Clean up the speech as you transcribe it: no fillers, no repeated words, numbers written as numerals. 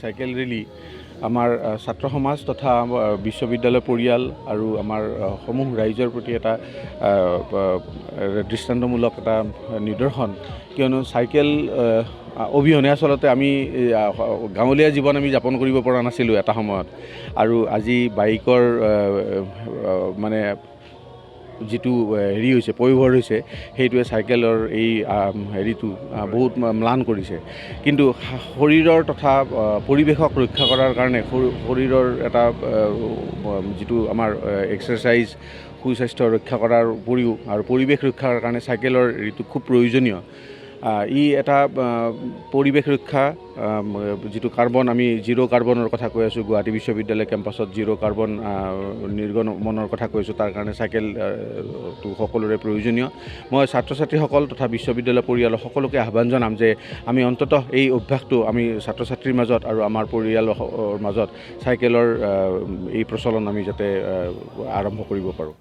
Cycle rally আমাৰ ছাত্ৰ সমাজ তথা বিশ্ববিদ্যালয় পৰিয়াল আৰু আমাৰ সমূহ ৰাইজৰ প্ৰতি এটা দৃষ্টান্তমূলক এটা নিদৰ্শন, কিয়নো চাইকেল অবিহনে আচলতে আমি গাঁৱলীয়া জীৱন আমি যাপন কৰিব পৰা নাছিলোঁ এটা সময়ত, আৰু আজি বাইকৰ মানে যিটো হেৰি হৈছে পয়োভৰ হৈছে, সেইটোৱে চাইকেলৰ এই হেৰিটো বহুত ম্লান কৰিছে। কিন্তু শৰীৰৰ তথা পৰিৱেশক ৰক্ষা কৰাৰ কাৰণে শৰীৰৰ এটা যিটো আমাৰ এক্সাৰচাইজ সুস্বাস্থ্য ৰক্ষা কৰাৰ উপৰিও আৰু পৰিৱেশ ৰক্ষাৰ কাৰণে চাইকেলৰ হেৰিটো খুব প্ৰয়োজনীয়। ই এটা পৰিৱেশ ৰক্ষা, যিটো কাৰ্বন, আমি জিৰ' কাৰ্বনৰ কথা কৈ আছোঁ, গুৱাহাটী বিশ্ববিদ্যালয় কেম্পাছত জিৰ' কাৰ্বন নিৰ্গমনৰ কথা কৈছোঁ, তাৰ কাৰণে চাইকেলটো সকলোৰে প্ৰয়োজনীয়। মই ছাত্ৰ ছাত্ৰীসকল তথা বিশ্ববিদ্যালয় পৰিয়ালৰ সকলোকে আহ্বান জনাম যে আমি অন্ততঃ এই অভ্যাসটো আমি ছাত্ৰ ছাত্ৰীৰ মাজত আৰু আমাৰ পৰিয়ালৰ মাজত চাইকেলৰ এই প্ৰচলন আমি যাতে আৰম্ভ কৰিব পাৰোঁ।